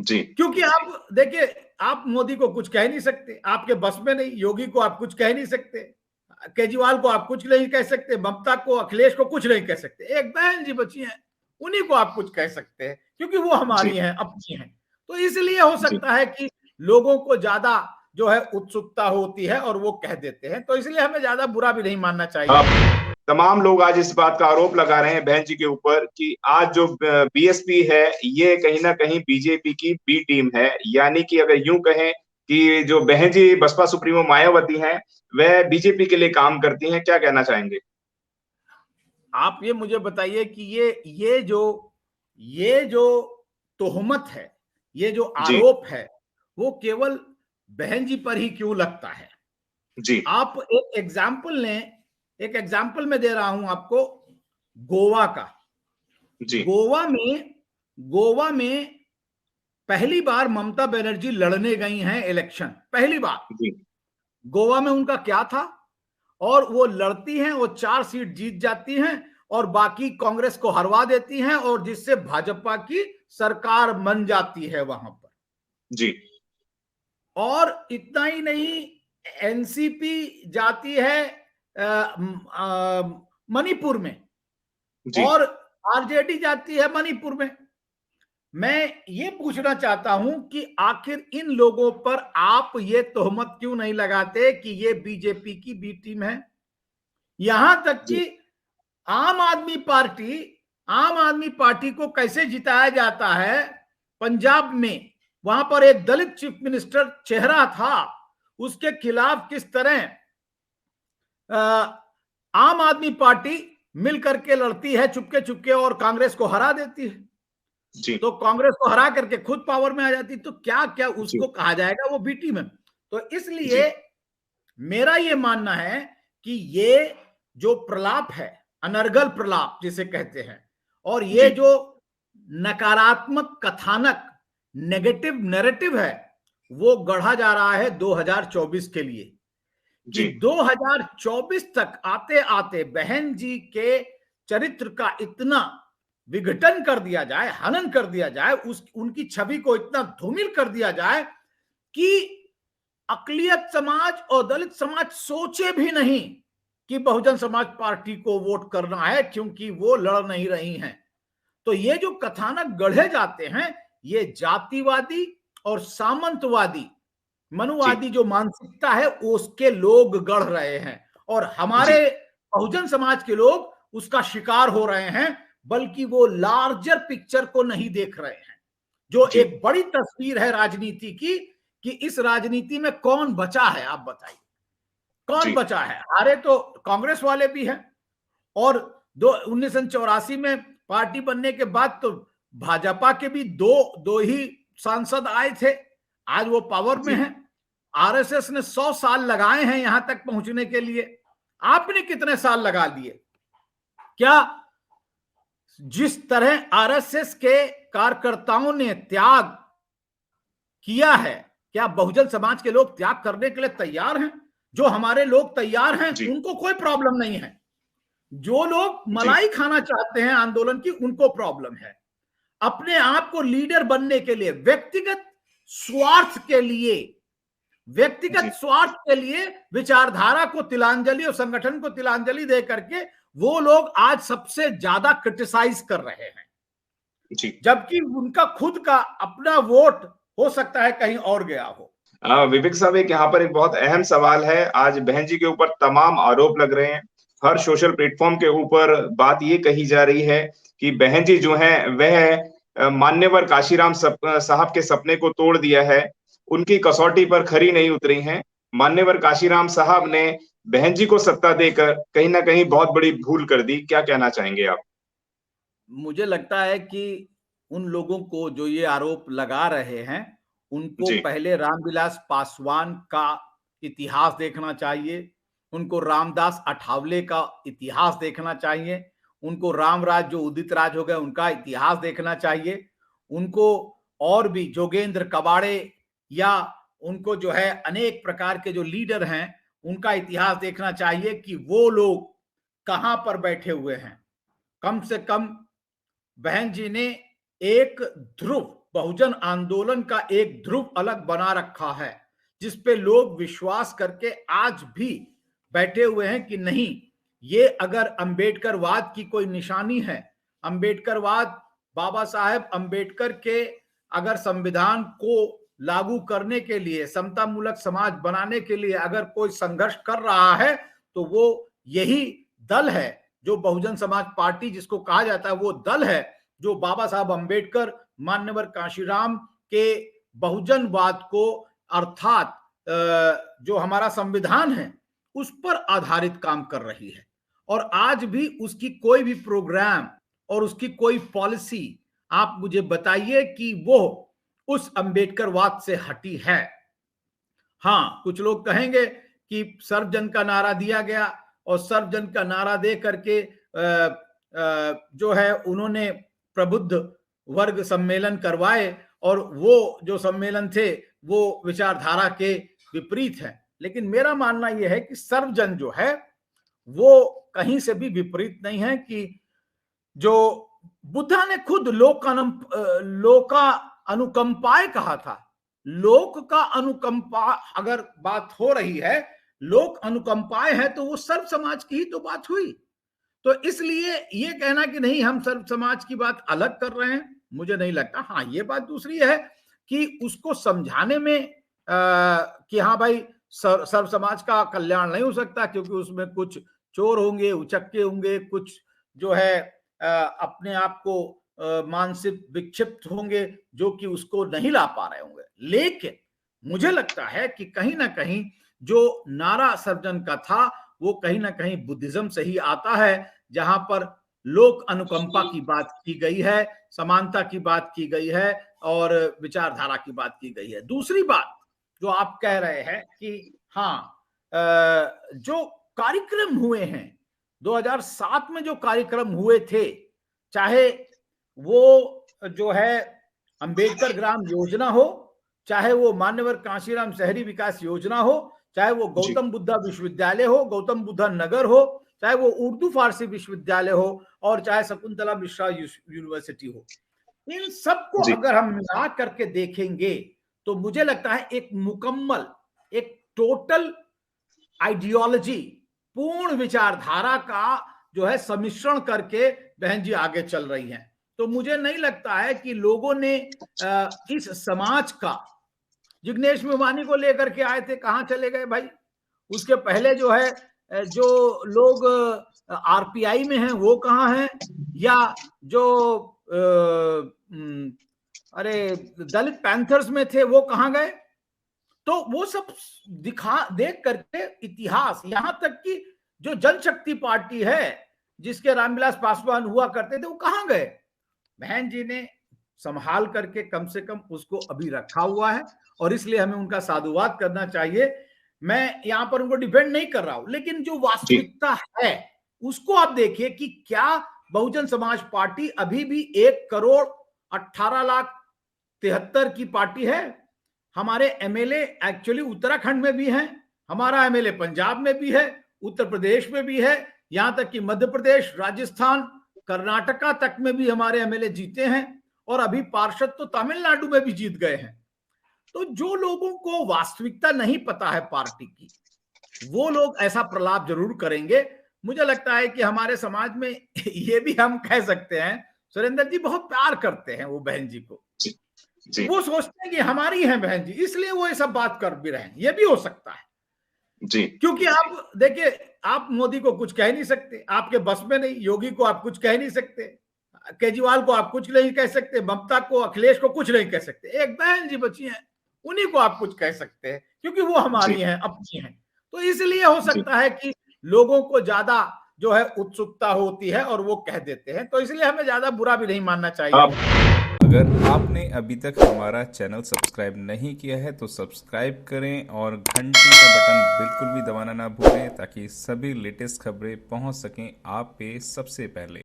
जी क्योंकि आप देखिए, आप मोदी को कुछ कह नहीं सकते, आपके बस में नहीं। योगी को आप कुछ कह नहीं सकते, केजरीवाल को आप कुछ नहीं कह सकते, ममता को, अखिलेश को कुछ नहीं कह सकते। एक बहन जी बची हैं, उन्हीं को आप कुछ कह सकते हैं, क्योंकि वो जी हमारी हैं, अपनी हैं। तो इसलिए हो जी सकता है कि लोगों को ज्यादा जो है उत्सुकता होती है और वो कह देते हैं। तो इसलिए हमें ज्यादा बुरा भी नहीं मानना चाहिए। तमाम लोग आज इस बात का आरोप लगा रहे हैं बहन जी के ऊपर कि आज जो बीएसपी है ये कहीं ना कहीं बीजेपी की बी टीम है। यानी कि अगर यूं कहें कि जो बहन जी बसपा सुप्रीमो मायावती हैं वह बीजेपी के लिए काम करती हैं। क्या कहना चाहेंगे? आप ये मुझे बताइए कि ये जो तोहमत है, ये जो जी आरोप है, वो केवल बहन जी पर ही क्यों लगता है? जी आप एक एग्जाम्पल लें, एक एग्जाम्पल मैं दे रहा हूं आपको, गोवा का। जी गोवा में गोवा में पहली बार ममता बनर्जी लड़ने गई हैं इलेक्शन, पहली बार। जी गोवा में उनका क्या था? और वो लड़ती हैं, वो 4 सीट जीत जाती हैं और बाकी कांग्रेस को हरवा देती हैं, और जिससे भाजपा की सरकार बन जाती है वहां पर। जी और इतना ही नहीं, एनसीपी जाती है मणिपुर में, जी और आरजेडी जाती है मणिपुर में। मैं ये पूछना चाहता हूं कि आखिर इन लोगों पर आप ये तोहमत क्यों नहीं लगाते कि ये बीजेपी की बी टीम है? यहां तक जी कि आम आदमी पार्टी आम आदमी पार्टी को कैसे जिताया जाता है पंजाब में? वहां पर एक दलित चीफ मिनिस्टर चेहरा था, उसके खिलाफ किस तरह आम आदमी पार्टी मिलकर के लड़ती है चुपके चुपके और कांग्रेस को हरा देती है। जी तो कांग्रेस को हरा करके खुद पावर में आ जाती, तो क्या क्या जी उसको कहा जाएगा? वो बी टीम है। तो जी इसलिए मेरा ये मानना है कि ये जो प्रलाप है, अनर्गल प्रलाप जिसे कहते हैं, और ये जी जो नकारात्मक कथानक, नेगेटिव नैरेटिव है, वो गढ़ा जा रहा है 2024 के लिए, कि जी 2024 तक आते आते बहन जी के चरित्र का इतना विघटन कर दिया जाए, हनन कर दिया जाए, उनकी छवि को इतना धूमिल कर दिया जाए कि अकलियत समाज और दलित समाज सोचे भी नहीं कि बहुजन समाज पार्टी को वोट करना है, क्योंकि वो लड़ नहीं रही हैं। तो ये जो कथानक गढ़े जाते हैं, ये जातिवादी और सामंतवादी, जी मनुवादी जो मानसिकता है उसके लोग गढ़ रहे हैं, और जी हमारे बहुजन समाज के लोग उसका शिकार हो रहे हैं। बल्कि वो लार्जर पिक्चर को नहीं देख रहे हैं, जो जी एक बड़ी तस्वीर है राजनीति की, कि इस राजनीति में कौन बचा है? आप बताइए, कौन जी बचा है? हारे तो कांग्रेस वाले भी हैं, और 1984 में पार्टी बनने के बाद तो भाजपा के भी दो दो ही सांसद आए थे। आज वो पावर में जी है। आरएसएस ने 100 साल लगाए हैं यहां तक पहुंचने के लिए, आपने कितने साल लगा दिए? क्या जिस तरह आरएसएस के कार्यकर्ताओं ने त्याग किया है, क्या बहुजन समाज के लोग त्याग करने के लिए तैयार हैं? जो हमारे लोग तैयार हैं जी उनको कोई प्रॉब्लम नहीं है। जो लोग जी मलाई खाना चाहते हैं आंदोलन की, उनको प्रॉब्लम है। अपने आप को लीडर बनने के लिए, स्वार्थ के लिए व्यक्तिगत जी स्वार्थ के लिए विचारधारा को तिलांजलि और संगठन को तिलांजलि दे करके वो लोग आज सबसे ज्यादा क्रिटिसाइज कर रहे हैं, जी जबकि उनका खुद का अपना वोट हो सकता है कहीं और गया हो। विवेक साहब, एक यहाँ पर एक बहुत अहम सवाल है। आज बहन जी के ऊपर तमाम आरोप लग रहे हैं। हर सोशल प्लेटफॉर्म के ऊपर बात ये कही जा रही है कि बहन जी जो हैं वह मान्यवर काशीराम साहब के सपने को तोड़ दिया है, उनकी कसौटी पर खरी नहीं उतरी हैं। मान्यवर काशीराम साहब ने बहन जी को सत्ता देकर कहीं ना कहीं बहुत बड़ी भूल कर दी। क्या कहना चाहेंगे आप? मुझे लगता है कि उन लोगों को जो ये आरोप लगा रहे हैं, उनको जी पहले रामविलास पासवान का इतिहास देखना चाहिए, उनको रामदास अठावले का इतिहास देखना चाहिए, उनको रामराज जो उदित राज हो गए उनका इतिहास देखना चाहिए, उनको और भी जोगेंद्र कबाड़े, या उनको जो है अनेक प्रकार के जो लीडर हैं उनका इतिहास देखना चाहिए कि वो लोग कहां पर बैठे हुए हैं। कम से कम बहन जी ने एक ध्रुव बहुजन आंदोलन का एक ध्रुव अलग बना रखा है, जिसपे लोग विश्वास करके आज भी बैठे हुए हैं कि नहीं, ये अगर अंबेडकरवाद की कोई निशानी है, अंबेडकरवाद बाबा साहेब अंबेडकर के अगर संविधान को लागू करने के लिए, समता मूलक समाज बनाने के लिए अगर कोई संघर्ष कर रहा है तो वो यही दल है, जो बहुजन समाज पार्टी जिसको कहा जाता है, वो दल है जो बाबा साहब अंबेडकर, मान्यवर कांशीराम के बहुजनवाद को, अर्थात जो हमारा संविधान है उस पर आधारित काम कर रही है। और आज भी उसकी कोई भी प्रोग्राम और उसकी कोई पॉलिसी आप मुझे बताइए कि वो उस अंबेडकरवाद से हटी है। हाँ, कुछ लोग कहेंगे कि सर्वजन का नारा दिया गया और सर्वजन का नारा दे करके जो है उन्होंने प्रबुद्ध वर्ग सम्मेलन करवाए और वो जो सम्मेलन थे वो विचारधारा के विपरीत है। लेकिन मेरा मानना यह है कि सर्वजन जो है वो कहीं से भी विपरीत नहीं है, कि जो बुद्धा ने खुद लोका अनुकंपाए कहा था, लोक का अनुकंपा अगर बात हो रही है, लोक अनुकंपाए है, तो वो सर्व समाज की ही तो बात हुई। तो इसलिए ये कहना कि नहीं हम सर्व समाज की बात अलग कर रहे हैं, मुझे नहीं लगता। हाँ, ये बात दूसरी है कि उसको समझाने में कि हाँ भाई सर्व समाज का कल्याण नहीं हो सकता, क्योंकि उसमें कुछ चोर होंगे, उचक्के होंगे, कुछ जो है अपने आप को मानसिक विक्षिप्त होंगे, जो कि उसको नहीं ला पा रहे होंगे। लेकिन मुझे लगता है कि कहीं ना कहीं जो नारा सर्वजन का था वो कहीं ना कहीं बुद्धिज्म से ही आता है, जहां पर लोक अनुकंपा की बात की गई है, समानता की बात की गई है और विचारधारा की बात की गई है। दूसरी बात जो आप कह रहे हैं कि हाँ, जो कार्यक्रम हुए हैं 2007 में, जो कार्यक्रम हुए थे, चाहे वो जो है अंबेडकर ग्राम योजना हो, चाहे वो मान्यवर कांशीराम शहरी विकास योजना हो, चाहे वो गौतम बुद्धा विश्वविद्यालय हो, गौतम बुद्धा नगर हो, चाहे वो उर्दू फारसी विश्वविद्यालय हो, और चाहे शकुंतला मिश्रा यूनिवर्सिटी हो, इन सबको अगर हम मिला करके देखेंगे तो मुझे लगता है एक मुकम्मल, एक टोटल आइडियोलॉजी, पूर्ण विचारधारा का जो है सम्मिश्रण करके बहन जी आगे चल रही हैं। तो मुझे नहीं लगता है कि लोगों ने इस समाज का, जिग्नेश मेवानी को लेकर के आए थे, कहां चले गए भाई? उसके पहले जो है जो लोग आरपीआई में हैं वो कहां हैं, या जो अरे दलित पैंथर्स में थे वो कहां गए? तो वो सब देख करके इतिहास, यहां तक कि जो जनशक्ति पार्टी है जिसके रामविलास पासवान हुआ करते थे, वो कहां गए? बहन जी ने संभाल करके कम से कम उसको अभी रखा हुआ है और इसलिए हमें उनका साधुवाद करना चाहिए। मैं यहां पर उनको डिफेंड नहीं कर रहा हूं, लेकिन जो वास्तविकता है उसको आप देखिए कि क्या बहुजन समाज पार्टी अभी भी 1,18,73,000 की पार्टी है। हमारे एमएलए एक्चुअली उत्तराखंड में भी हैं, हमारा एमएलए पंजाब में भी है, उत्तर प्रदेश में भी है, यहां तक कि मध्य प्रदेश, राजस्थान, कर्नाटका तक में भी हमारे एमएलए जीते हैं, और अभी पार्षद तो तमिलनाडु में भी जीत गए हैं। तो जो लोगों को वास्तविकता नहीं पता है पार्टी की, वो लोग ऐसा प्रलाप जरूर करेंगे। मुझे लगता है कि हमारे समाज में ये भी हम कह सकते हैं, सुरेंद्र जी बहुत प्यार करते हैं वो बहन जी को, वो सोचते हैं कि हमारी हैं बहन जी, इसलिए वो ये सब बात कर भी रहे हैं। ये भी हो सकता है जी, क्योंकि आप देखिए, आप मोदी को कुछ कह नहीं सकते, आपके बस में नहीं, योगी को आप कुछ कह नहीं सकते, केजरीवाल को आप कुछ नहीं कह सकते, ममता को, अखिलेश को कुछ नहीं कह सकते। एक बहन जी बची हैं, उन्हीं को आप कुछ कह सकते हैं, क्योंकि वो हमारी हैं, अपनी हैं। तो इसलिए हो सकता है कि लोगों को ज्यादा जो है उत्सुकता होती है और वो कह देते हैं, तो इसलिए हमें ज्यादा बुरा भी नहीं मानना चाहिए। अगर आपने अभी तक हमारा चैनल सब्सक्राइब नहीं किया है तो सब्सक्राइब करें और घंटी का बटन बिल्कुल भी दबाना ना भूलें, ताकि सभी लेटेस्ट खबरें पहुंच सकें आप पे सबसे पहले।